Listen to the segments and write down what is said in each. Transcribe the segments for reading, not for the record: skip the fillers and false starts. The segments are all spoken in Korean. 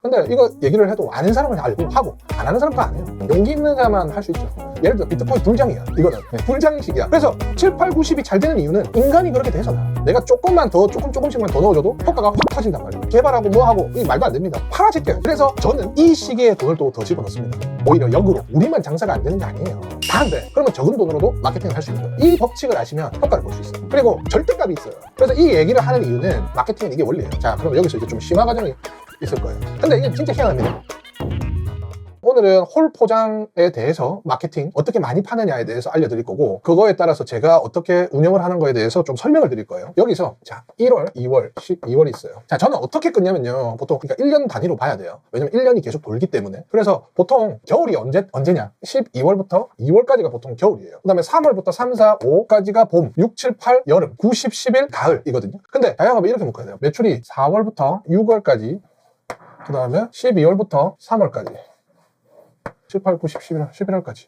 근데 이거 얘기를 해도 아는 사람은 알고 하고 안 하는 사람도 안 해요. 용기 있는 사람만 할 수 있죠. 예를 들어 비트코인 불장이야. 이거는 불장식이야. 그래서 7, 8, 90이 잘 되는 이유는 인간이 그렇게 돼서나. 내가 조금만 더 조금씩만 더 넣어줘도 효과가 확 터진단 말이에요. 개발하고 뭐 하고 이 말도 안 됩니다. 팔아제껴요. 그래서 저는 이 시기에 돈을 또 더 집어넣습니다. 오히려 역으로 우리만 장사가 안 되는 게 아니에요. 다 안 돼. 그러면 적은 돈으로도 마케팅을 할 수 있는 거예요. 이 법칙을 아시면 효과를 볼 수 있어요. 그리고 절대값이 있어요. 그래서 이 얘기를 하는 이유는 마케팅은 이게 원리예요. 자, 그럼 여기서 이제 좀 심화 과정이 있을 거예요. 근데 이게 진짜 희한합니다. 오늘은 홀 포장에 대해서 마케팅 어떻게 많이 파느냐에 대해서 알려드릴 거고, 그거에 따라서 제가 어떻게 운영을 하는 거에 대해서 좀 설명을 드릴 거예요. 여기서 자 1월, 2월, 12월이 있어요. 자, 저는 어떻게 끊냐면요, 보통 그러니까 1년 단위로 봐야 돼요. 왜냐면 1년이 계속 돌기 때문에. 그래서 보통 겨울이 언제냐, 12월부터 2월까지가 보통 겨울이에요. 그 다음에 3월부터 3, 4, 5까지가 봄, 6, 7, 8 여름, 9, 10, 11 가을이거든요. 근데 다양하면 이렇게 묶어야 돼요. 매출이 4월부터 6월까지, 그 다음에 12월부터 3월까지, 7, 8, 9, 10, 11월까지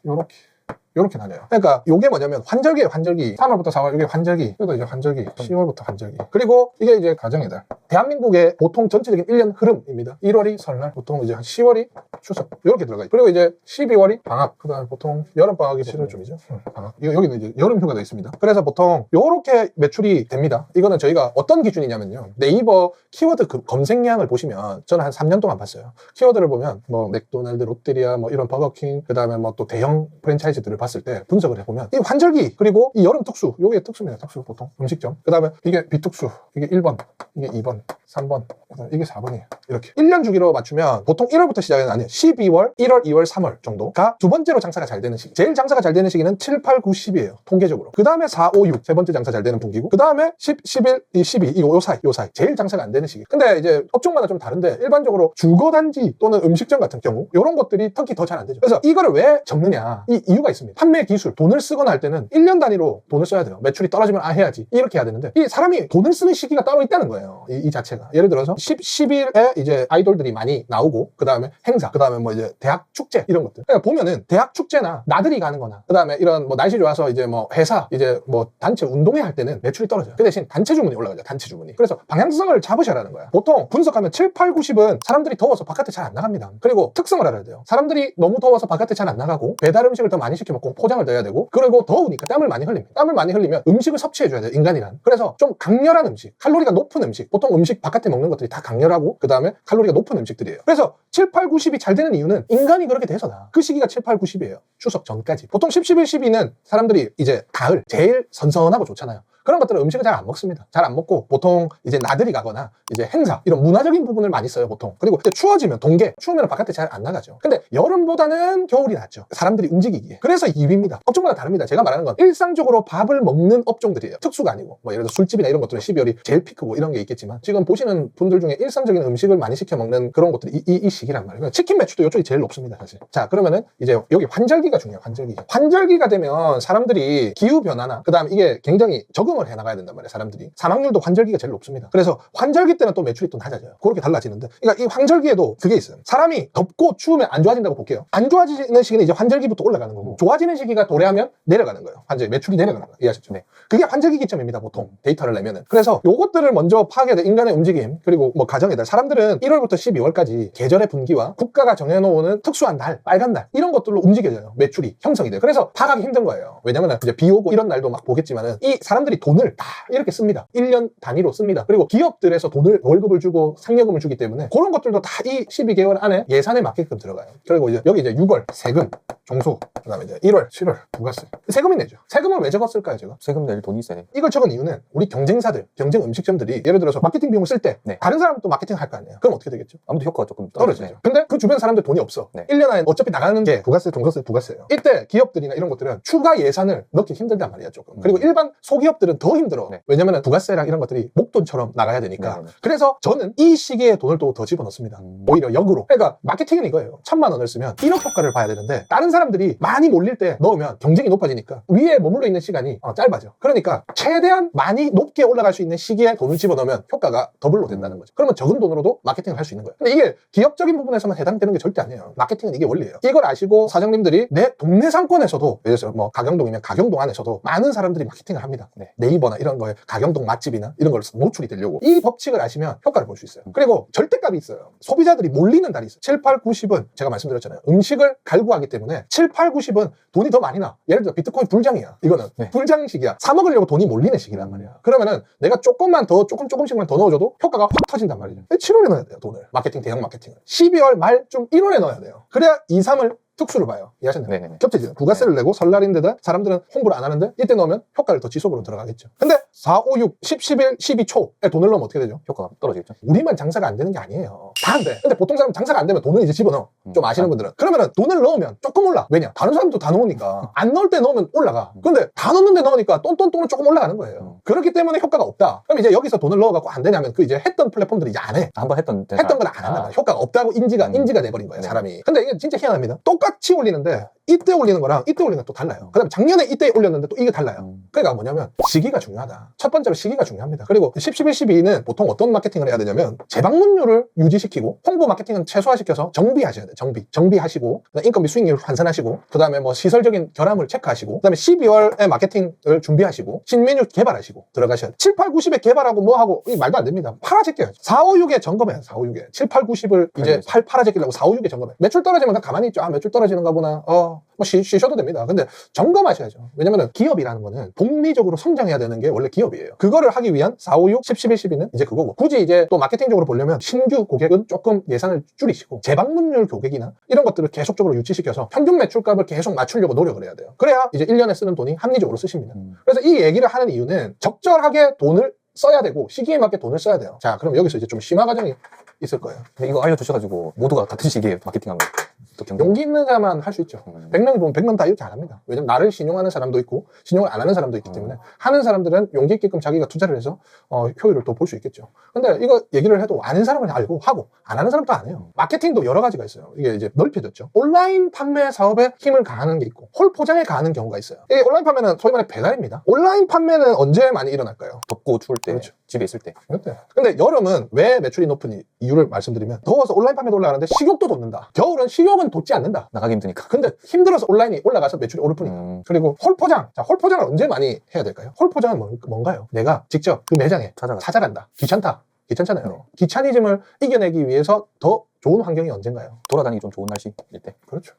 요렇게 나뉘어요. 그러니까 요게 뭐냐면 환절기예요. 환절기. 3월부터 4월 이게 환절기. 그래도 이제 환절기. 10월부터 환절기. 그리고 이게 이제 가정의 달. 대한민국의 보통 전체적인 1년 흐름입니다. 1월이 설날, 보통 이제 한 10월이 추석 요렇게 들어가요. 그리고 이제 12월이 방학. 그다음에 보통 여름 방학이 7월쯤이죠. 방학. 여기는 이제 여름 휴가가 있습니다. 그래서 보통 요렇게 매출이 됩니다. 이거는 저희가 어떤 기준이냐면요, 네이버 키워드 검색량을 보시면 저는 한 3년 동안 봤어요. 키워드를 보면 뭐 맥도날드, 롯데리아, 뭐 이런 버거킹, 그다음에 뭐 또 대형 프랜차이즈들을 봤을 때 분석을 해보면 이 환절기, 그리고 이 여름 특수, 요게 특수입니다. 특수 보통 음식점. 그 다음에 이게 비특수, 이게 1번, 이게 2번, 3번, 이게 4번이에요. 이렇게 1년 주기로 맞추면 보통 1월부터 시작은 아니에요. 12월, 1월, 2월, 3월 정도가 두 번째로 장사가 잘 되는 시기. 제일 장사가 잘 되는 시기는 7, 8, 9, 10이에요. 통계적으로. 그 다음에 4, 5, 6 세 번째 장사 잘 되는 분기고, 그 다음에 10, 11, 12 요 사이 제일 장사가 안 되는 시기. 근데 이제 업종마다 좀 다른데 일반적으로 주거단지 또는 음식점 같은 경우 이런 것들이 특히 더 잘 안 되죠. 그래서 이거를 왜 적느냐, 이 이유가 있습니다. 판매 기술, 돈을 쓰거나 할 때는 1년 단위로 돈을 써야 돼요. 매출이 떨어지면 해야지, 이렇게 해야 되는데 이 사람이 돈을 쓰는 시기가 따로 있다는 거예요. 이 자체가. 예를 들어서 10, 11에 이제 아이돌들이 많이 나오고, 그 다음에 행사, 그 다음에 뭐 이제 대학 축제 이런 것들. 그러니까 보면은 대학 축제나 나들이 가는 거나, 그 다음에 이런 뭐 날씨 좋아서 이제 뭐 회사 이제 뭐 단체 운동회 할 때는 매출이 떨어져요. 그 대신 단체 주문이 올라가죠. 단체 주문이. 그래서 방향성을 잡으셔라는 거야. 보통 분석하면 7, 8, 90은 사람들이 더워서 바깥에 잘 안 나갑니다. 그리고 특성을 알아야 돼요. 사람들이 너무 더워서 바깥에 잘 안 나가고 배달 음식을 더 많이 시켜 먹고 포장을 더 해야 되고, 그리고 더우니까 땀을 많이 흘립니다. 땀을 많이 흘리면 음식을 섭취해줘야 돼요, 인간이란. 그래서 좀 강렬한 음식, 칼로리가 높은 음식, 보통 음식 바깥에 먹는 것들이 다 강렬하고 그 다음에 칼로리가 높은 음식들이에요. 그래서 7, 8, 90이 잘 되는 이유는 인간이 그렇게 돼서다. 그 시기가 7, 8, 90이에요. 추석 전까지. 보통 10, 11, 12는 사람들이 이제 가을 제일 선선하고 좋잖아요. 그런 것들은 음식을 잘 안 먹습니다. 잘 안 먹고 보통 이제 나들이 가거나 이제 행사, 이런 문화적인 부분을 많이 써요, 보통. 그리고 이제 추워지면 동계, 추우면 바깥에 잘 안 나가죠. 근데 여름보다는 겨울이 낫죠. 사람들이 움직이기에. 그래서 2위입니다. 업종마다 다릅니다. 제가 말하는 건 일상적으로 밥을 먹는 업종들이에요. 특수가 아니고. 뭐 예를 들어 술집이나 이런 것들은 12월이 제일 피크고 이런 게 있겠지만, 지금 보시는 분들 중에 일상적인 음식을 많이 시켜 먹는 그런 것들이 이 시기란 말이에요. 치킨 매출도 이쪽이 제일 높습니다, 사실. 자, 그러면은 이제 여기 환절기가 중요해요. 환절기가 되면 사람들이 기후변화나 그 다음 이게 굉장히 적응을 해 나가야 된단 말이에요. 사람들이 사망률도 환절기가 제일 높습니다. 그래서 환절기 때는 또 매출이 또 낮아져요. 그렇게 달라지는데, 그러니까 이 환절기에도 그게 있어요. 사람이 덥고 추우면 안 좋아진다고 볼게요. 안 좋아지는 시기는 이제 환절기부터 올라가는 거고, 좋아지는 시기가 도래하면 내려가는 거예요. 환절기 매출이 내려가는 거예요. 이해하셨죠? 네. 그게 환절기 기점입니다, 보통 데이터를 내면은. 그래서 요것들을 먼저 파악해야 돼. 인간의 움직임, 그리고 뭐 가정의 달. 사람들은 1월부터 12월까지 계절의 분기와 국가가 정해놓은 특수한 날, 빨간 날, 이런 것들로 움직여져요. 매출이 형성이 돼요. 그래서 파악하기 힘든 거예요. 왜냐면은 이제 비 오고 이런 날도 막 보겠지만은 이 사람들이 돈을 다 이렇게 씁니다. 1년 단위로 씁니다. 그리고 기업들에서 돈을, 월급을 주고 상여금을 주기 때문에 그런 것들도 다 이 12개월 안에 예산에 맞게끔 들어가요. 그리고 이제 여기 이제 6월 세금, 종소, 그 다음에 이제 1월, 7월 부가세. 세금이 내죠. 세금을 왜 적었을까요, 제가? 세금 낼 돈이 세네. 이걸 적은 이유는 우리 경쟁사들, 경쟁 음식점들이 예를 들어서 마케팅 비용을 쓸 때 다른 사람은 또 마케팅 할 거 아니에요. 그럼 어떻게 되겠죠? 아무도 효과가 조금 떨어지죠. 근데 그 주변 사람들 돈이 없어. 1년 안에 어차피 나가는 게 부가세, 종소세, 부가세예요. 이때 기업들이나 이런 것들은 추가 예산을 넣기 힘들단 말이야, 조금. 그리고 일반 소기업들은 더 힘들어. 왜냐면 부가세랑 이런 것들이 목돈처럼 나가야 되니까. 그래서 저는 이 시기에 돈을 또 더 집어넣습니다. 오히려 역으로. 그러니까 마케팅은 이거예요. 1,000만 원을 쓰면 1억 효과를 봐야 되는데, 다른 사람들이 많이 몰릴 때 넣으면 경쟁이 높아지니까 위에 머물러 있는 시간이 짧아져. 그러니까 최대한 많이 높게 올라갈 수 있는 시기에 돈을 집어넣으면 효과가 더블로 된다는 거죠. 그러면 적은 돈으로도 마케팅을 할 수 있는 거예요. 근데 이게 기업적인 부분에서만 해당되는 게 절대 아니에요. 마케팅은 이게 원리예요. 이걸 아시고 사장님들이 내 동네 상권에서도, 예를 들어서 뭐 가경동이면 가경동 안에서도 많은 사람들이 마케팅을 합니다. 네이버나 이런 거에 가경동 맛집이나 이런 걸 노출이 되려고 이 법칙을 아시면 효과를 볼 수 있어요. 그리고 절대값이 있어요. 소비자들이 몰리는 달이 있어요. 7, 8, 90은 제가 말씀드렸잖아요. 음식을 갈구하기 때문에 7, 8, 90은 돈이 더 많이 나. 예를 들어 비트코인 불장이야. 이거는 불장식이야. 사 먹으려고 돈이 몰리는 시기란 말이야. 그러면은 내가 조금만 더 조금씩만 더 넣어줘도 효과가 확 터진단 말이죠. 7월에 넣어야 돼요. 돈을. 마케팅, 대형 마케팅을. 12월 말쯤 1월에 넣어야 돼요. 그래야 2, 3을 특수를 봐요. 이해하셨나요? 겹쳐지죠. 부가세를 내고 설날인데다 사람들은 홍보를 안 하는데 이때 넣으면 효과를 더 지속으로 들어가겠죠. 근데 4, 5, 6, 10, 11, 12 초에 돈을 넣으면 어떻게 되죠? 효과가 떨어지겠죠. 우리만 장사가 안 되는 게 아니에요. 다 안 돼. 근데 보통 사람 장사가 안 되면 돈을 이제 집어넣어. 좀 아시는 분들은. 그러면은 돈을 넣으면 조금 올라. 왜냐? 다른 사람도 다 넣으니까. 안 넣을 때 넣으면 올라가. 근데 다 넣는데 넣으니까 똔똔똔은 조금 올라가는 거예요. 그렇기 때문에 효과가 없다. 그럼 이제 여기서 돈을 넣어갖고 안 되냐면 그 이제 했던 플랫폼들이 이제 안 해. 한번 했던 걸 안 한다. 효과가 없다고 인지가 돼버린 거예요. 사람이. 근데 이게 진짜 희한합니다. 똑같이 올리는데 이때 올리는 거랑 이때 올리는 게 또 달라요. 그 다음에 작년에 이때 올렸는데 또 이게 달라요. 그러니까 뭐냐면 시기가 중요하다. 첫 번째로 시기가 중요합니다. 그리고 10, 11, 12는 보통 어떤 마케팅을 해야 되냐면 재방문율을 유지시키고 홍보 마케팅은 최소화시켜서 정비하셔야 돼요. 정비하시고 인건비 수익률 환산하시고 그 다음에 뭐 시설적인 결함을 체크하시고 그 다음에 12월에 마케팅을 준비하시고 신메뉴 개발하시고 들어가셔야 돼요. 7, 8, 90에 개발하고 뭐 하고 이 말도 안 됩니다. 팔아제껴야죠. 4, 5, 6에 점검해요. 4, 5, 6에 7, 8, 90을 이제 팔아제끼려고 4, 5, 6에 점검해. 매출 떨어지면 그냥 가만히 있죠. 아 매출 떨어지는가 보나. 뭐 쉬셔도 됩니다. 근데 점검하셔야죠. 왜냐면은 기업이라는 거는 복리적으로 성장해야 되는 게 원래 기업이에요. 그거를 하기 위한 4, 5, 6, 10, 11, 12는 이제 그거고 굳이 이제 또 마케팅적으로 보려면 신규 고객은 조금 예산을 줄이시고 재방문율 고객이나 이런 것들을 계속적으로 유치시켜서 평균 매출값을 계속 맞추려고 노력을 해야 돼요. 그래야 이제 1년에 쓰는 돈이 합리적으로 쓰십니다. 그래서 이 얘기를 하는 이유는 적절하게 돈을 써야 되고 시기에 맞게 돈을 써야 돼요. 자, 그럼 여기서 이제 좀 심화 과정이 있을 거예요. 이거 알려주셔가지고 모두가 같은 시기에 마케팅하면 용기 있는 자만 할 수 있죠. 100명이 보면 100명 다 이렇게 안 합니다. 왜냐면 나를 신용하는 사람도 있고 신용을 안 하는 사람도 있기 때문에 하는 사람들은 용기 있게끔 자기가 투자를 해서 효율을 또 볼 수 있겠죠. 근데 이거 얘기를 해도 아는 사람은 알고 하고 안 하는 사람도 안 해요. 마케팅도 여러 가지가 있어요. 이게 이제 넓혀졌죠. 온라인 판매 사업에 힘을 가하는 게 있고 홀 포장에 가하는 경우가 있어요. 이 온라인 판매는 소위 말해 배달입니다. 온라인 판매는 언제 많이 일어날까요? 덥고 추울 때, 그렇죠. 집에 있을 때. 근데 여름은 왜 매출이 높은 이유를 말씀드리면 더워서 온라인 판매도 올라가는데 식욕도 돋는다. 겨울은 식욕은 돋지 않는다. 나가기 힘드니까. 근데 힘들어서 온라인이 올라가서 매출이 오를 뿐이다. 그리고 홀포장. 자, 홀포장을 언제 많이 해야 될까요? 홀포장은 뭔가요? 내가 직접 그 매장에 찾아간다. 귀찮다. 귀찮잖아요. 네. 귀차니즘을 이겨내기 위해서 더 좋은 환경이 언젠가요? 돌아다니기 좀 좋은 날씨일 때. 그렇죠.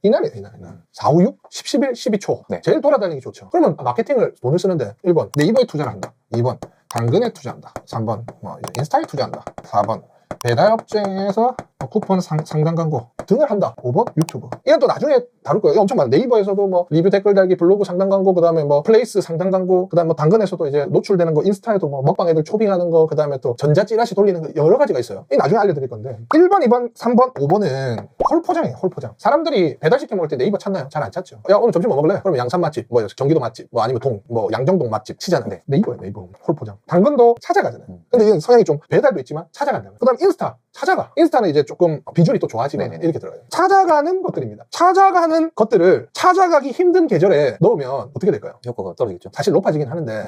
이날이에요, 이날. 4, 5, 6, 10, 11, 12초. 네. 제일 돌아다니기 좋죠. 그러면 마케팅을 돈을 쓰는데 1번 네이버에 투자를 한다. 2번 당근에 투자한다. 3번 이제 인스타에 투자한다. 4번 배달업체에서 쿠폰 상단 광고 등을 한다. 5번 유튜브. 이건 또 나중에 다룰 거예요. 엄청 많아요. 네이버에서도 뭐 리뷰 댓글 달기, 블로그 상단 광고, 그 다음에 뭐 플레이스 상단 광고, 그 다음에 뭐 당근에서도 이제 노출되는 거, 인스타에도 뭐 먹방 애들 초빙하는 거, 그 다음에 또 전자 찌라시 돌리는 거 여러 가지가 있어요. 이 나중에 알려드릴 건데 1번, 2번, 3번, 5번은 홀포장이에요. 홀포장. 사람들이 배달시켜 먹을 때 네이버 찾나요? 잘 안 찾죠. 야 오늘 점심 뭐 먹을래? 그럼 양산 맛집, 뭐 경기도 맛집, 뭐 아니면 양정동 맛집 치잖아요. 네. 네이버예요. 네이버. 홀포장. 당근도 찾아가잖아요. 근데 이건 성향이 좀 배달도 있지만 찾아간다면. 그 다음 인스타. 찾아가. 인스타는 이제 조금 비주얼이 또 좋아지면 이렇게 들어가요. 찾아가는 것들입니다. 찾아가는 것들을 찾아가기 힘든 계절에 넣으면 어떻게 될까요? 효과가 떨어지겠죠. 사실 높아지긴 하는데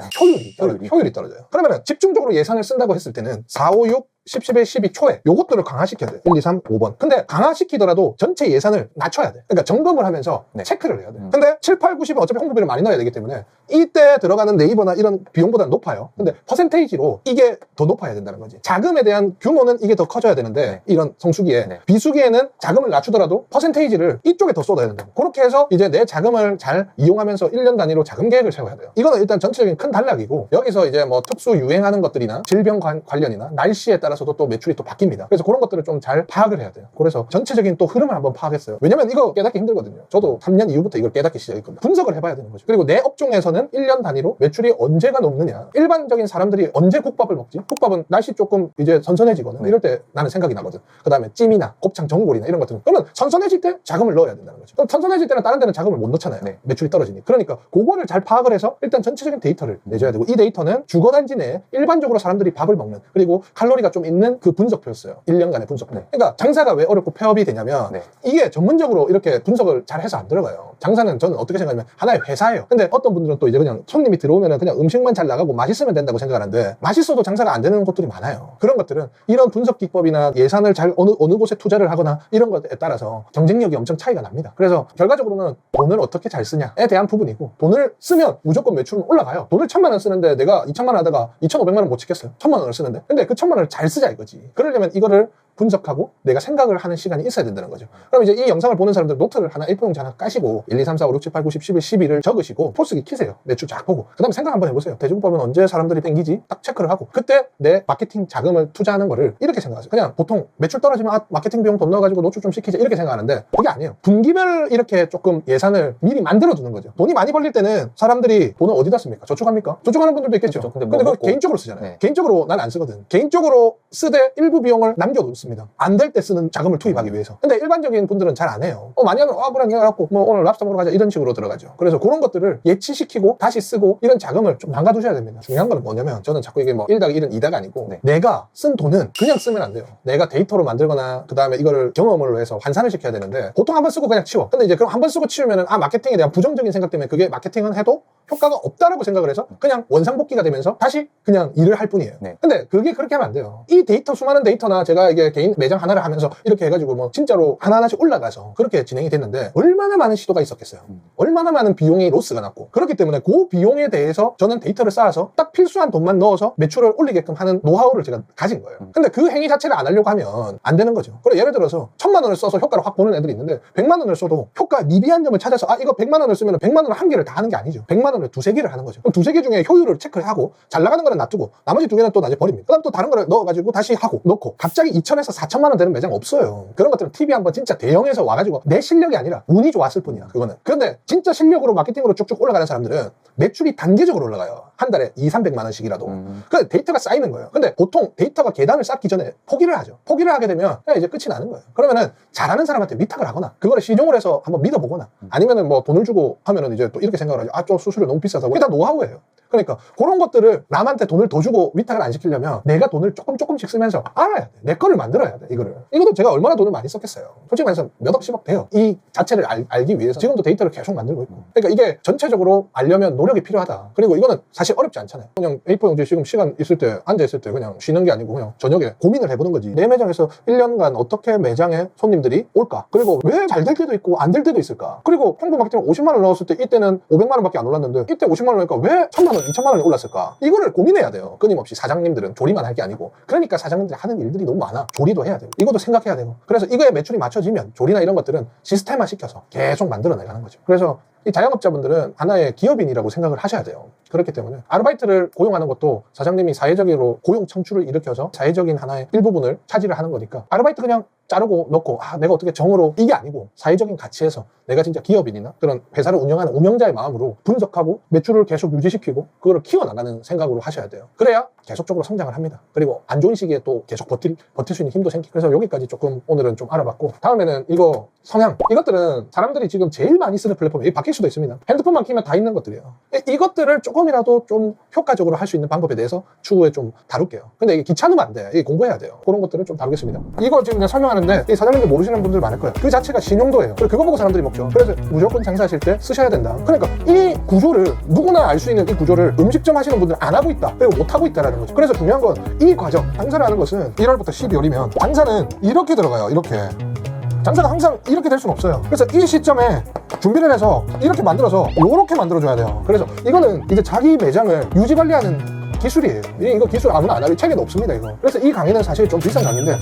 효율이 떨어져요. 그러면 집중적으로 예산을 쓴다고 했을 때는 4, 5, 6, 10, 11, 12 초에 요것들을 강화시켜야 돼요. 1, 2, 3, 5번. 근데 강화시키더라도 전체 예산을 낮춰야 돼. 그러니까 점검을 하면서 체크를 해야 돼. 근데 7, 8, 90은 어차피 홍보비를 많이 넣어야 되기 때문에 이때 들어가는 네이버나 이런 비용보다는 높아요. 근데 퍼센테이지로 이게 더 높아야 된다는 거지. 자금에 대한 규모는 이게 더 커져야 되는데 이런 성수기에 비수기에는 자금을 낮추더라도 퍼센테이지를 이쪽에 더 쏟아야 된다. 그렇게 해서 이제 내 자금을 잘 이용하면서 1년 단위로 자금 계획을 세워야 돼요. 이거는 일단 전체적인 큰 단락이고 여기서 이제 뭐 특수 유행하는 것들이나 질병 관련이나 날씨에 따라서도 또 매출이 또 바뀝니다. 그래서 그런 것들을 좀 잘 파악을 해야 돼요. 그래서 전체적인 또 흐름을 한번 파악했어요. 왜냐면 이거 깨닫기 힘들거든요. 저도 3년 이후부터 이걸 깨닫기 시작했거든요. 분석을 해봐야 되는 거죠. 그리고 내 업종에서는 1년 단위로 매출이 언제가 높느냐. 일반적인 사람들이 언제 국밥을 먹지? 국밥은 날씨 조금 이제 선선해지거든. 이럴 때 나는 생각이 나거든. 그 다음에 찜이나 곱창 전골이나 이런 것들은 그러면 선선해질 때 자금을 넣어야 된다는 거죠. 그럼 선선해질 때는 다른 데는 자금을 못 넣잖아요. 매출이 떨어지니. 그러니까 그거를 잘 파악을 해서 일단 전체적인 데이터를 내줘야 되고 이 데이터는 주거단지 내에 일반적으로 사람들이 밥을 먹는 그리고 칼로리가 좀 좀 있는 그 분석표였어요. 1년간의 분석표. 네. 그러니까 장사가 왜 어렵고 폐업이 되냐면 네. 이게 전문적으로 이렇게 분석을 잘 해서 안 들어가요. 장사는 저는 어떻게 생각하냐면 하나의 회사예요. 근데 어떤 분들은 또 이제 그냥 손님이 들어오면 그냥 음식만 잘 나가고 맛있으면 된다고 생각하는데 맛있어도 장사가 안 되는 곳들이 많아요. 그런 것들은 이런 분석 기법이나 예산을 잘 어느 곳에 투자를 하거나 이런 것에 따라서 경쟁력이 엄청 차이가 납니다. 그래서 결과적으로는 돈을 어떻게 잘 쓰냐에 대한 부분이고, 돈을 쓰면 무조건 매출은 올라가요. 돈을 1,000만 원 쓰는데 내가 2,000만 원 하다가 2,500만 원 못 찍겠어요. 1,000만 원을 쓰는데. 근데 그 1,000만 원을 잘 쓰자 이거지. 그러려면 이거를 분석하고 내가 생각을 하는 시간이 있어야 된다는 거죠. 그럼 이제 이 영상을 보는 사람들 노트를 하나 A4용지 하나 까시고 1, 2, 3, 4, 5, 6, 7, 8, 9, 10, 11, 12를 적으시고 포스기 키세요. 매출 쫙 보고 그 다음에 생각 한번 해보세요. 대중법은 언제 사람들이 땡기지? 딱 체크를 하고 그때 내 마케팅 자금을 투자하는 거를 이렇게 생각하세요. 그냥 보통 매출 떨어지면 마케팅 비용 돈 넣어가지고 노출 좀 시키자 이렇게 생각하는데 그게 아니에요. 분기별 이렇게 조금 예산을 미리 만들어 두는 거죠. 돈이 많이 벌릴 때는 사람들이 돈을 어디다 씁니까? 저축합니까? 저축하는 분들도 있겠죠. 그렇죠. 근데 뭐 그거 먹고. 개인적으로 쓰잖아요. 네. 개인적으로 난 안 쓰거든. 개인적으로 쓰되 일부 비용을 남겨놓습니다. 안 될 때 쓰는 자금을 투입하기 위해서. 근데 일반적인 분들은 잘 안 해요. 많이 하면 그래 해갖고 뭐 오늘 랍스터 먹으러 가자 이런 식으로 들어가죠. 그래서 그런 것들을 예치시키고 다시 쓰고 이런 자금을 좀 남겨두셔야 됩니다. 중요한 건 뭐냐면 저는 자꾸 이게 뭐 1+1은 2다가 아니고 네. 내가 쓴 돈은 그냥 쓰면 안 돼요. 내가 데이터로 만들거나 그 다음에 이거를 경험으로 해서 환산을 시켜야 되는데 보통 한 번 쓰고 그냥 치워. 근데 이제 그럼 한 번 쓰고 치우면은 마케팅에 대한 부정적인 생각 때문에 그게 마케팅은 해도 효과가 없다라고 생각을 해서 그냥 원상복귀가 되면서 다시 그냥 일을 할 뿐이에요. 네. 근데 그게 그렇게 하면 안 돼요. 이 데이터 수많은 데이터나 제가 이게 개인 매장 하나를 하면서 이렇게 해가지고 뭐 진짜로 하나하나씩 올라가서 그렇게 진행이 됐는데 얼마나 많은 시도가 있었겠어요. 얼마나 많은 비용이 로스가 났고 그렇기 때문에 그 비용에 대해서 저는 데이터를 쌓아서 딱 필수한 돈만 넣어서 매출을 올리게끔 하는 노하우를 제가 가진 거예요. 근데 그 행위 자체를 안 하려고 하면 안 되는 거죠. 그래 예를 들어서 1,000만 원을 써서 효과를 확 보는 애들이 있는데 100만 원을 써도 효과 미비한 점을 찾아서 이거 100만 원을 쓰면 100만 원을 한 개를 다 하는 게 아니죠. 100만 원을 두세 개를 하는 거죠. 그럼 두세 개 중에 효율을 체크를 하고 잘 나가는 거는 놔두고 나머지 두 개는 또 나중에 버립니다. 그다음 또 다른 거를 넣어가지고 다시 하고 넣고 갑자기 2,000에서 4,000만 원 되는 매장 없어요. 그런 것들은 TV 한번 진짜 대형에서 와가지고 내 실력이 아니라 운이 좋았을 뿐이야. 그거는. 그런데 진짜 실력으로 마케팅으로 쭉쭉 올라가는 사람들은 매출이 단계적으로 올라가요. 한 달에 200~300만 원씩이라도. 그 데이터가 쌓이는 거예요. 근데 보통 데이터가 계단을 쌓기 전에 포기를 하죠. 포기를 하게 되면 그냥 이제 끝이 나는 거예요. 그러면은 잘하는 사람한테 위탁을 하거나 그거를 시종을 해서 한번 믿어보거나 아니면은 뭐 돈을 주고 하면은 이제 또 이렇게 생각을 하죠. 좀 수수료 너무 비싸서. 그게 다 노하우예요. 그러니까 그런 것들을 남한테 돈을 더 주고 위탁을 안 시키려면 내가 돈을 조금씩 쓰면서 알아야 돼. 내 거를 만들어야 돼. 이것도 제가 얼마나 돈을 많이 썼겠어요. 솔직히 말해서 몇억 10억 돼요. 이 자체를 알기 위해서 지금도 데이터를 계속 만들고 있고. 그러니까 이게 전체적으로 알려면 노력이 필요하다. 그리고 이거는 사실 어렵지 않잖아요. 그냥 A4 용지 지금 시간 있을 때 앉아있을 때 그냥 쉬는 게 아니고 그냥 저녁에 고민을 해보는 거지. 내 매장에서 1년간 어떻게 매장에 손님들이 올까? 그리고 왜 잘 될 때도 있고 안 될 때도 있을까? 그리고 평범 마케팅 50만 원 넣었을 때 이때는 500만 원밖에 안 올랐는데 이때 50만 원 넣으니까 왜 1,000만 원 2,000만 원이 올랐을까? 이거를 고민해야 돼요. 끊임없이 사장님들은 조리만 할 게 아니고. 그러니까 사장님들이 하는 일들이 너무 많아. 조리도 해야 되고 이것도 생각해야 되고. 그래서 이거에 매출이 맞춰지면 조리나 이런 것들은 시스템화 시켜서 계속 만들어내가는 거죠. 그래서 이 자영업자분들은 하나의 기업인이라고 생각을 하셔야 돼요. 그렇기 때문에 아르바이트를 고용하는 것도 사장님이 사회적으로 고용 창출을 일으켜서 사회적인 하나의 일부분을 차지를 하는 거니까 아르바이트 그냥 자르고 넣고 내가 어떻게 정으로 이게 아니고 사회적인 가치에서 내가 진짜 기업인이나 그런 회사를 운영하는 운영자의 마음으로 분석하고 매출을 계속 유지시키고 그거를 키워나가는 생각으로 하셔야 돼요. 그래야 계속적으로 성장을 합니다. 그리고 안 좋은 시기에 또 계속 버틸 수 있는 힘도 생기고. 그래서 여기까지 조금 오늘은 좀 알아봤고 다음에는 이거 성향 이것들은 사람들이 지금 제일 많이 쓰는 플랫폼이 바뀔 수도 있습니다. 핸드폰만 키면 다 있는 것들이에요. 이것들을 조금이라도 좀 효과적으로 할 수 있는 방법에 대해서 추후에 좀 다룰게요. 근데 이게 귀찮으면 안 돼. 이게 공부해야 돼요. 그런 것들을 좀 다루겠습니다. 이거 지금 그냥 설명하는데 이 사장님들 모르시는 분들 많을 거예요. 그 자체가 신용도예요. 그리고 그거 보고 사람들이 먹죠. 그래서 무조건 장사하실 때 쓰셔야 된다. 그러니까 이 구조를 누구나 알 수 있는 이 구조를 음식점 하시는 분들은 안 하고 있다. 그리고 못 하고 있다라는 거죠. 그래서 중요한 건 이 과정, 장사를 하는 것은 1월부터 12월이면 장사는 이렇게 들어가요. 이렇게. 장사가 항상 이렇게 될 수는 없어요. 그래서 이 시점에 준비를 해서 이렇게 만들어서 이렇게 만들어줘야 돼요. 그래서 이거는 이제 자기 매장을 유지관리하는 기술이에요. 이거 기술 아무나 안 하는 책에도 없습니다. 이거. 그래서 이 강의는 사실 좀 비싼 강의인데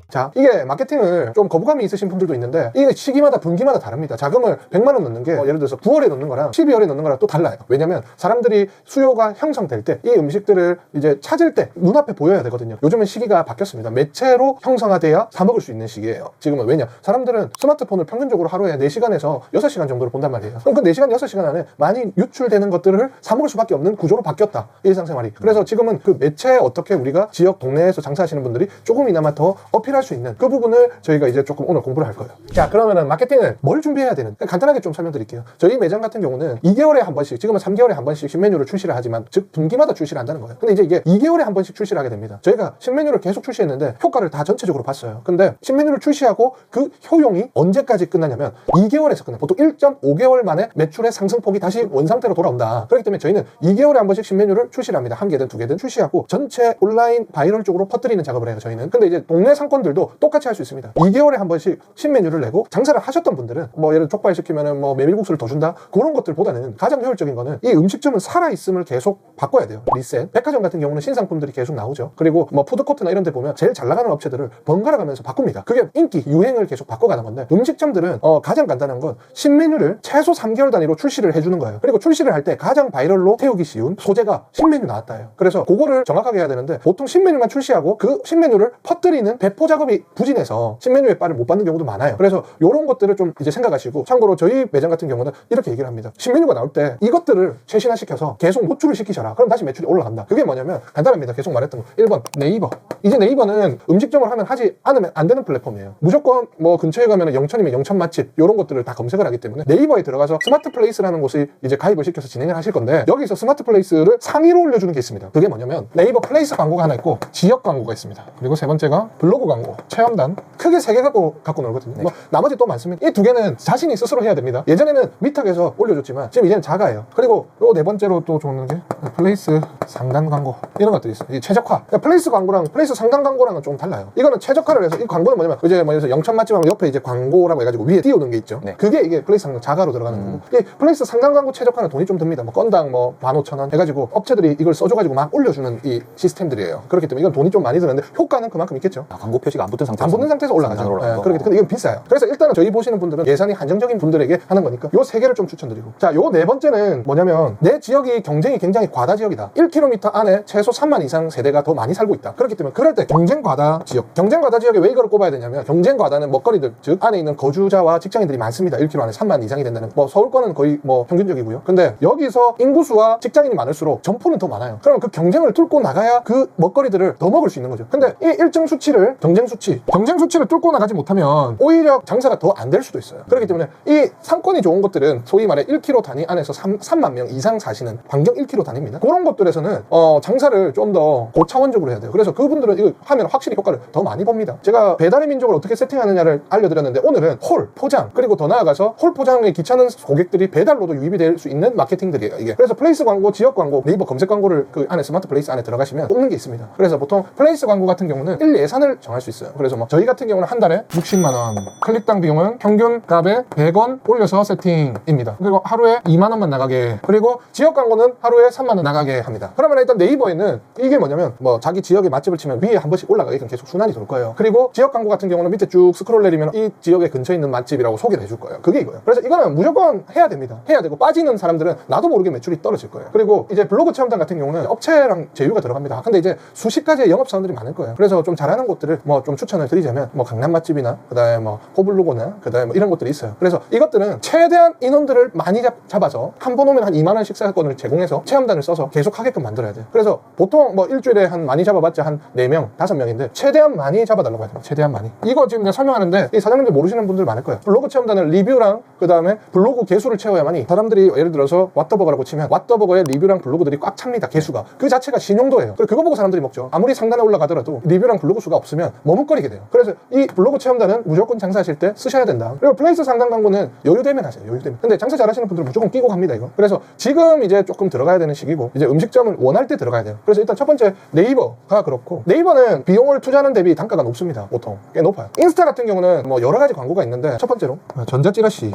자, 이게 마케팅을 좀 거부감이 있으신 분들도 있는데 이게 시기마다 분기마다 다릅니다. 자금을 100만 원 넣는 게 예를 들어서 9월에 넣는 거랑 12월에 넣는 거랑 또 달라요. 왜냐면 사람들이 수요가 형성될 때 이 음식들을 이제 찾을 때 눈앞에 보여야 되거든요. 요즘은 시기가 바뀌었습니다. 매체로 형성화돼야 사 먹을 수 있는 시기예요. 지금은 왜냐? 사람들은 스마트폰을 평균적으로 하루에 4시간에서 6시간 정도를 본단 말이에요. 그럼 그 4시간, 6시간 안에 많이 유출되는 것들을 사 먹을 수밖에 없는 구조로 바뀌었다. 일상생활이. 그래서 지금은 그 매체에 어떻게 우리가 지역 동네에서 장사하시는 분들이 조금이나마 더 어필할 할 수 있는 그 부분을 저희가 이제 조금 오늘 공부를 할 거예요. 자, 그러면은 마케팅을 뭘 준비해야 되는? 간단하게 좀 설명드릴게요. 저희 매장 같은 경우는 2개월에 한 번씩, 지금은 3개월에 한 번씩 신메뉴를 출시를 하지만, 즉 분기마다 출시를 한다는 거예요. 근데 이제 이게 2개월에 한 번씩 출시를 하게 됩니다. 저희가 신메뉴를 계속 출시했는데 효과를 다 전체적으로 봤어요. 근데 신메뉴를 출시하고 그 효용이 언제까지 끝나냐면 2개월에서 끝나요. 보통 1.5개월 만에 매출의 상승폭이 다시 원상태로 돌아온다. 그렇기 때문에 저희는 2개월에 한 번씩 신메뉴를 출시를 합니다. 1개든 2개든 출시하고 전체 온라인 바이럴 쪽으로 퍼뜨리는 작업을 해요, 저희는. 근데 이제 동네 상권들도 똑같이 할 수 있습니다. 2개월에 한 번씩 신메뉴를 내고 장사를 하셨던 분들은 뭐 예를 들어 족발 시키면은 뭐 메밀국수를 더 준다, 그런 것들보다는 가장 효율적인 거는 이 음식점은 살아있음을 계속 바꿔야 돼요. 리셋. 백화점 같은 경우는 신상품들이 계속 나오죠. 그리고 뭐 푸드코트나 이런 데 보면 제일 잘 나가는 업체들을 번갈아 가면서 바꿉니다. 그게 인기, 유행을 계속 바꿔가는 건데, 음식점들은 가장 간단한 건 신메뉴를 최소 3개월 단위로 출시를 해주는 거예요. 그리고 출시를 할 때 가장 바이럴로 태우기 쉬운 소재가 신메뉴 나왔다예요. 그래서 그거를 정확하게 해야 되는데, 보통 신메뉴만 출시하고 그 신메뉴를 퍼뜨리는 배포 작업이 부진해서 신메뉴의 빨을 못 받는 경우도 많아요. 그래서 이런 것들을 좀 이제 생각하시고, 참고로 저희 매장 같은 경우는 이렇게 얘기를 합니다. 신메뉴가 나올 때 이것들을 최신화시켜서 계속 노출을 시키셔라. 그럼 다시 매출이 올라간다. 그게 뭐냐면 간단합니다. 계속 말했던 거. 1번 네이버. 이제 네이버는 음식점을 하면 하지 않으면 안 되는 플랫폼이에요. 무조건 뭐 근처에 가면 영천이면 영천 맛집 이런 것들을 다 검색을 하기 때문에 네이버에 들어가서 스마트 플레이스라는 곳이 이제 가입을 시켜서 진행을 하실 건데, 여기서 스마트 플레이스를 상위로 올려주는 게 있습니다. 그게 뭐냐면 네이버 플레이스 광고가 하나 있고 지역 광고가 있습니다. 그리고 세 번째가 블로그 광고, 체험단. 크게 3개 갖고 놀거든요. 네. 뭐 나머지 또 많습니다. 이 2개는 자신이 스스로 해야 됩니다. 예전에는 미탁에서 올려줬지만 지금 이제는 자가예요. 그리고 요 4번째로 또 좋은 게 플레이스 상단 광고, 이런 것들이 있어요. 이 최적화. 그러니까 플레이스 광고랑 플레이스 상단 광고랑은 좀 달라요. 이거는 최적화를 해서, 이 광고는 뭐냐면 이제 뭐 영천 맛집하면 옆에 이제 광고라고 해가지고 위에 띄우는 게 있죠. 네. 그게 이게 플레이스 상단 자가로 들어가는 거고, 이 플레이스 상단 광고 최적화는 돈이 좀 듭니다. 뭐 건당 뭐 15,000원 해가지고 업체들이 이걸 써줘가지고 막 올려주는 이 시스템들이에요. 그렇기 때문에 이건 돈이 좀 많이 드는데 효과는 그만큼 있겠죠. 광고 표시가 안 붙은 상태에서 안 붙는 상태에서 올라가죠. 올라가는 거. 그렇기 때문에 이건 비싸요. 그래서 일단은 저희 보시는 분들은 예산이 한정적인 분들에게 하는 거니까 요 3개를 좀 추천드리고, 자, 요 4번째는 뭐냐면 내 지역이 경쟁이 굉장히 과다 지역이다. 1km 안에 최소 3만 이상 세대가 더 많이 살고 있다. 그렇기 때문에 그럴 때 경쟁 과다 지역, 경쟁 과다 지역에 왜 이걸 꼽아야 되냐면, 경쟁 과다는 먹거리들, 즉 안에 있는 거주자와 직장인들이 많습니다. 1km 안에 3만 이상이 된다는, 뭐 서울 거는 거의 뭐 평균적이고요. 근데 여기서 인구수와 직장인이 많을수록 점포는 더 많아요. 그러면 그 경쟁을 뚫고 나가야 그 먹거리들을 더 먹을 수 있는 거죠. 근데 이 일정 수치를, 경쟁 수치를 뚫고 나가지 못하면 오히려 장사가 더 안 될 수도 있어요. 그렇기 때문에 이 상권이 좋은 것들은 소위 말해 1km 단위 안에서 3만 명 이상 사시는 반경 1km 단위입니다. 그런 것들에서는 장사를 좀 더 고차원적으로 해야 돼요. 그래서 그분들은 이거 하면 확실히 효과를 더 많이 봅니다. 제가 배달의 민족을 어떻게 세팅하느냐를 알려드렸는데, 오늘은 홀, 포장, 그리고 더 나아가서 홀 포장에 귀찮은 고객들이 배달로도 유입이 될 수 있는 마케팅들이에요, 이게. 그래서 플레이스 광고, 지역 광고, 네이버 검색 광고를 그 안에 스마트 플레이스 안에 들어가시면 뽑는 게 있습니다. 그래서 보통 플레이스 광고 같은 경우는 1 예산을 정할 수 있어요. 그래서 뭐 저희 같은 경우는 한 달에 60만 원, 클릭당 비용은 평균 값에 100원 올려서 세팅입니다. 그리고 하루에 2만 원만 나가게, 그리고 지역 광고는 하루에 3만 원 나가게 합니다. 그러면 일단 네이버에는 이게 뭐냐면, 뭐 자기 지역의 맛집을 치면 위에 한 번씩 올라가게 계속 순환이 돌 거예요. 그리고 지역 광고 같은 경우는 밑에 쭉 스크롤 내리면 이 지역에 근처에 있는 맛집이라고 소개를 해줄 거예요. 그게 이거예요. 그래서 이거는 무조건 해야 됩니다. 해야 되고, 빠지는 사람들은 나도 모르게 매출이 떨어질 거예요. 그리고 이제 블로그 체험단 같은 경우는 업체랑 제휴가 들어갑니다. 근데 이제 수십 가지의 영업사원들이 많을 거예요. 그래서 좀 잘하는 곳들을 뭐 좀 추천을 드리자면, 뭐 강남 맛집이나 그다음에 뭐 호블로고나 그다음에 뭐 이런 것들이 있어요. 그래서 이것들은 최대한 인원들을 많이 잡아서 한 번 오면 한 2만 원 식사권을 제공해서 체험단을 써서 계속 하게끔 만들어야 돼요. 그래서 보통 뭐 일주일에 한 많이 잡아봤자 한 4명, 5명인데 최대한 많이 잡아달라고 해야 돼요. 최대한 많이. 이거 지금 내가 설명하는데 이 사장님들 모르시는 분들 많을 거예요. 블로그 체험단은 리뷰랑 그다음에 블로그 개수를 채워야만이, 사람들이 예를 들어서 왓더버거라고 치면 왓더버거의 리뷰랑 블로그들이 꽉 찹니다. 개수가. 그 자체가 신용도예요. 그리고 그거 보고 사람들이 먹죠. 아무리 상단에 올라가더라도 리뷰랑 블로그 수가 없으면 머뭇거리게 돼요. 그래서 이 블로그 체험단은 무조건 장사하실 때 쓰셔야 된다. 그리고 플레이스 상단 광고는 여유되면 하세요. 여유되면. 근데 장사 잘하시는 분들은 무조건 끼고 갑니다, 이거. 그래서 지금 이제 조금 들어가야 되는 시기고, 이제 음식점을 원할 때 들어가야 돼요. 그래서 일단 첫 번째 네이버가 그렇고, 네이버는 비용을 투자하는 대비 단가가 높습니다. 보통 꽤 높아요. 인스타 같은 경우는 뭐 여러 가지 광고가 있는데, 첫 번째로 전자찌라시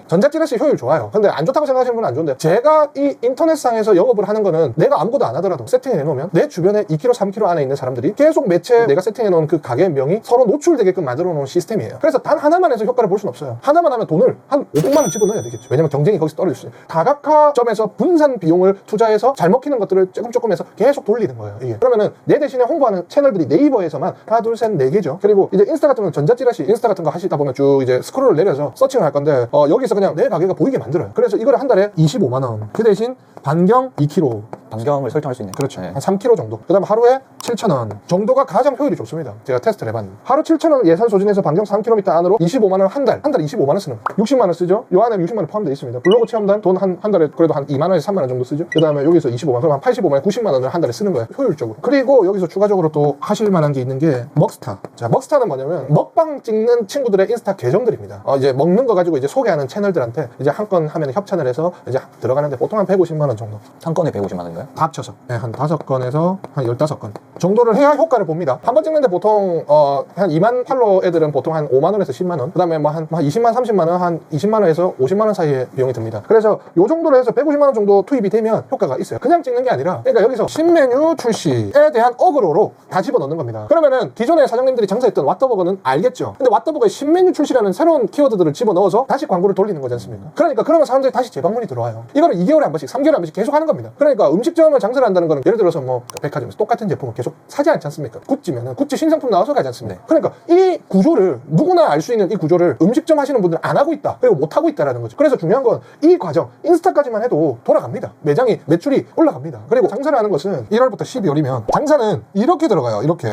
효율 좋아요. 근데 안 좋다고 생각하시는 분은 안 좋은데, 제가 이 인터넷상에서 영업을 하는 거는 내가 아무것도 안 하더라도 세팅해 놓으면 내 주변에 2km, 3km 안에 있는 사람들이 계속 매체 내가 세팅해 놓은 그 가게 명이 서로 노출되게끔 만들어 놓은 시스템이에요. 그래서 단 하나만 해서 효과를 볼 수는 없어요. 하나만 하면 돈을 한 500만 원 집어넣어야 되겠죠. 왜냐면 경쟁이 거기서 떨어질 수 있어요. 다각화점에서 분산 비용을 투자해서 잘 먹히는 것들을 조금 해서 계속 돌리는 거예요, 이게. 그러면은 내 대신에 홍보하는 채널들이 네이버에서만 하나, 둘, 셋, 4개죠. 그리고 이제 인스타 같은 경우는 전자찌라시, 인스타 같은 거 하시다 보면 쭉 이제 스크롤을 내려서 서칭을 할 건데, 여기서 그냥 내 가게가 보이게 만들어요. 그래서 이거를 한 달에 25만 원. 그 대신 반경 2km. 반경을 설정할 수 있는. 그렇죠. 네. 한 3km 정도. 그 다음에 하루에 7,000원 정도가 가장 효율이 좋습니다. 제가 테스트를 해봤는데 하루 7,000원 예산 소진해서 반경 3km 안으로 25만원 한 달 25만원 쓰는 거 60만원 쓰죠? 요 안에 60만원 포함되어 있습니다. 블로그 체험단 돈 한 달에 그래도 한 2만원에서 3만원 정도 쓰죠? 그 다음에 여기서 25만원 그럼 한 85만원 90만원을 한 달에 쓰는 거예요. 효율적으로. 그리고 여기서 추가적으로 또 하실 만한 게 있는 게 먹스타. 자, 먹스타는 뭐냐면 먹방 찍는 친구들의 인스타 계정들입니다. 이제 먹는 거 가지고 이제 소개하는 채널들한테 이제 한 건 하면 협찬을 해서 이제 들어가는데 보통 한 150만원 정도. 한 건에 150만 원인가요? 다 합쳐서. 네, 한 5건에서 한 15건 정도를 해야 효과를 봅니다. 한 번 찍는데 보통 한 2만 팔로워 애들은 보통 한 5만원에서 10만원 그 다음에 뭐 한 20만 30만원 한 20만원에서 50만원 사이에 비용이 듭니다. 그래서 요 정도로 해서 150만원 정도 투입이 되면 효과가 있어요. 그냥 찍는 게 아니라 그러니까 여기서 신메뉴 출시에 대한 어그로로 다 집어넣는 겁니다. 그러면은 기존에 사장님들이 장사했던 왓더버거는 알겠죠. 근데 왓더버거에 신메뉴 출시라는 새로운 키워드들을 집어넣어서 다시 광고를 돌리는 거지 않습니까? 그러니까 그러면 사람들이 다시 재방문이 들어와요. 이거를 2개월에 한 번씩 3개월에 한 번씩 계속 하는 겁니다. 그러니까 음식점을 장사를 한다는 거는 예를 들어서 뭐 백화점에서 똑같은 제품을 계속 사지 않지 않습니까? 구찌면은 구찌 신상품 나와서 가지 않습니까? 그러니까 이 구조를 누구나 알 수 있는 이 구조를 음식점 하시는 분들은 안 하고 있다. 그리고 못 하고 있다라는 거죠. 그래서 중요한 건 이 과정 인스타까지만 해도 돌아갑니다. 매장이 매출이 올라갑니다. 그리고 장사를 하는 것은 1월부터 12월이면 장사는 이렇게 들어가요. 이렇게.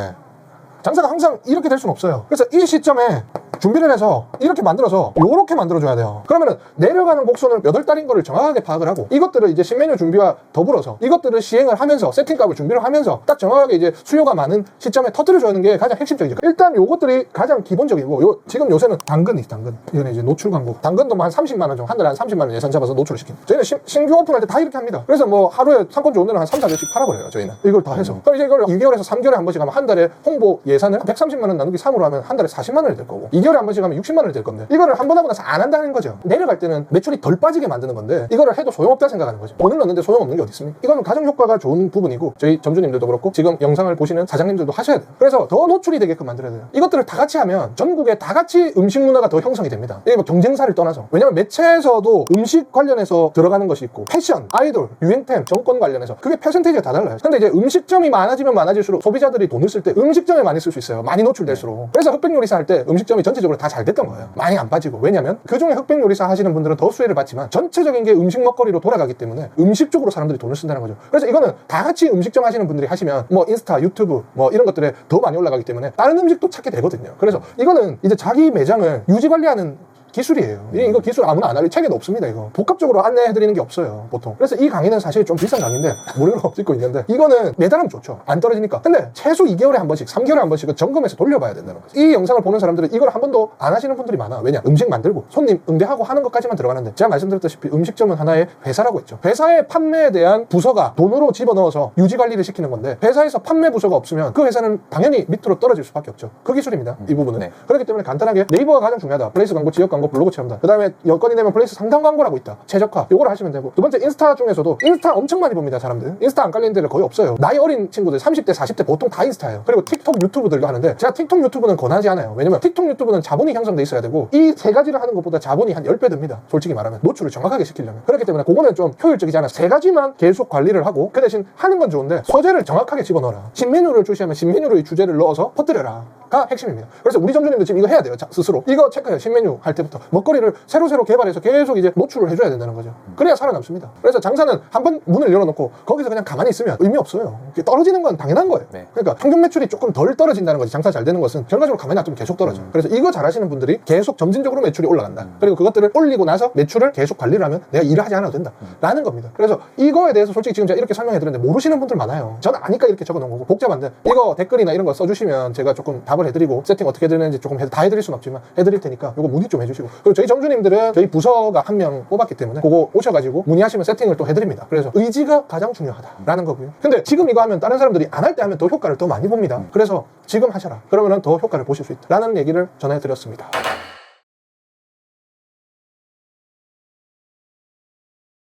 장사가 항상 이렇게 될 수는 없어요. 그래서 이 시점에 준비를 해서 이렇게 만들어서 요렇게 만들어줘야 돼요. 그러면은 내려가는 곡선을 몇 월달인 거를 정확하게 파악을 하고 이것들을 이제 신메뉴 준비와 더불어서 이것들을 시행을 하면서 세팅값을 준비를 하면서 딱 정확하게 이제 수요가 많은 시점에 터뜨려주는 게 가장 핵심적이죠. 일단 요것들이 가장 기본적이고 지금 요새는 당근이 당근 이거는 이제 노출 광고 당근도 뭐 한 30만원 정도 한 달에 한 30만원 예산 잡아서 노출을 시킵니다. 저희는 신규 오픈할 때 다 이렇게 합니다. 그래서 뭐 하루에 상권 좋은 데는 한 3-400씩 팔아버려요. 저희는 이걸 다 해서 그럼 이제 이걸 2개월에서 3개월에 한 번씩 하면 한 달에 홍보 예산을 130만원 나누기 3으로 하면 한 달에 40만원이 될 거고 2개월에 한 번씩 하면 60만원이 될 건데 이거를 한 번 하고 나서 안 한다는 거죠. 내려갈 때는 매출이 덜 빠지게 만드는 건데 이거를 해도 소용없다 생각하는 거죠. 돈을 넣는데 소용없는 게 어디 있습니까? 이거는 가장 효과가 좋은 부분이고 저희 점주님들도 그렇고 지금 영상을 보시는 사장님들도 하셔야 돼요. 그래서 더 노출이 되게끔 만들어야 돼요. 이것들을 다 같이 하면 전국에 다 같이 음식 문화가 더 형성이 됩니다. 이게 뭐 경쟁사를 떠나서 왜냐면 매체에서도 음식 관련해서 들어가는 것이 있고 패션, 아이돌, 유행템, 정권 관련해서 그게 퍼센테이지가 다 달라요. 근데 이제 음식점이 많아지면 많아질수록 소비자들이 돈을 쓸 때 음식점에 많이 쓸 수 있어요. 많이 노출될수록. 그래서 흑백 요리사 할 때 음식점이 전체적으로 다 잘 됐던 거예요. 많이 안 빠지고. 왜냐면 그중에 흑백 요리사 하시는 분들은 더 수혜를 받지만 전체적인 게 음식 먹거리로 돌아가기 때문에 음식 쪽으로 사람들이 돈을 쓴다는 거죠. 그래서 이거는 다 같이 음식점 하시는 분들이 하시면 뭐 인스타, 유튜브 뭐 이런 것들에 더 많이 올라가기 때문에 다른 음식도 찾게 되거든요. 그래서 이거는 이제 자기 매장을 유지 관리하는 기술이에요. 이거 기술 아무나 안 할 책에도 없습니다. 이거 복합적으로 안내해드리는 게 없어요 보통. 그래서 이 강의는 사실 좀 비싼 강의인데 무료로 찍고 있는데 이거는 매달하면 좋죠. 안 떨어지니까. 근데 최소 2개월에 한 번씩 3개월에 한 번씩은 점검해서 돌려봐야 된다는 거죠. 이 영상을 보는 사람들은 이걸 한 번도 안 하시는 분들이 많아. 왜냐? 음식 만들고 손님 응대하고 하는 것까지만 들어가는데 제가 말씀드렸다시피 음식점은 하나의 회사라고 했죠. 회사의 판매에 대한 부서가 돈으로 집어넣어서 유지관리를 시키는 건데 회사에서 판매 부서가 없으면 그 회사는 당연히 밑으로 떨어질 수밖에 없죠. 그 기술입니다. 이 부분은. 네. 그렇기 때문에 간단하게 네이버가 가장 중요하다. 플레이스 광고, 지역 광고, 블로그 체험단. 그 다음에 여건이 되면 플레이스 상담 광고라고 있다. 최적화. 요거를 하시면 되고. 두 번째 인스타 중에서도 인스타 엄청 많이 봅니다. 사람들. 인스타 안 깔리는 데는 거의 없어요. 나이 어린 친구들 30대 40대 보통 다 인스타예요. 그리고 틱톡 유튜브들도 하는데 제가 틱톡 유튜브는 권하지 않아요. 왜냐면 틱톡 유튜브는 자본이 형성돼 있어야 되고 이 세 가지를 하는 것보다 자본이 한 10배 듭니다. 솔직히 말하면 노출을 정확하게 시키려면. 그렇기 때문에 그거는 좀 효율적이지 않아. 세 가지만 계속 관리를 하고 그 대신 하는 건 좋은데 소재를 정확하게 집어넣어라. 신메뉴를 출시하면 신메뉴로 이 주제를 넣어서 퍼뜨려라 가 핵심입니다. 그래서 우리 점주님도 지금 이거 해야 돼요. 스스로. 이거 체크해요. 신메뉴 할 때부터. 먹거리를 새로 개발해서 계속 이제 노출을 해줘야 된다는 거죠. 그래야 살아남습니다. 그래서 장사는 한번 문을 열어놓고 거기서 그냥 가만히 있으면 의미 없어요. 떨어지는 건 당연한 거예요. 네. 그러니까 평균 매출이 조금 덜 떨어진다는 거지. 장사 잘 되는 것은 결과적으로 가만히 놔두면 계속 떨어져요. 그래서 이거 잘하시는 분들이 계속 점진적으로 매출이 올라간다. 그리고 그것들을 올리고 나서 매출을 계속 관리를 하면 내가 일을 하지 않아도 된다. 라는 겁니다. 그래서 이거에 대해서 솔직히 지금 제가 이렇게 설명해드렸는데 모르시는 분들 많아요. 저는 아니까 이렇게 적어놓은 거고 복잡한데 이거 댓글이나 이런 거 써주시면 제가 조금 답을 해드리고 세팅 어떻게 해드리는지 조금 다 해드릴 수는 없지만 해드릴 테니까 이거 문의 좀 해주시고 그리고 저희 점주님들은 저희 부서가 한 명 뽑았기 때문에 그거 오셔가지고 문의하시면 세팅을 또 해드립니다. 그래서 의지가 가장 중요하다라는 거고요. 근데 지금 이거 하면 다른 사람들이 안 할 때 하면 더 효과를 더 많이 봅니다. 그래서 지금 하셔라. 그러면 더 효과를 보실 수 있다 라는 얘기를 전해드렸습니다.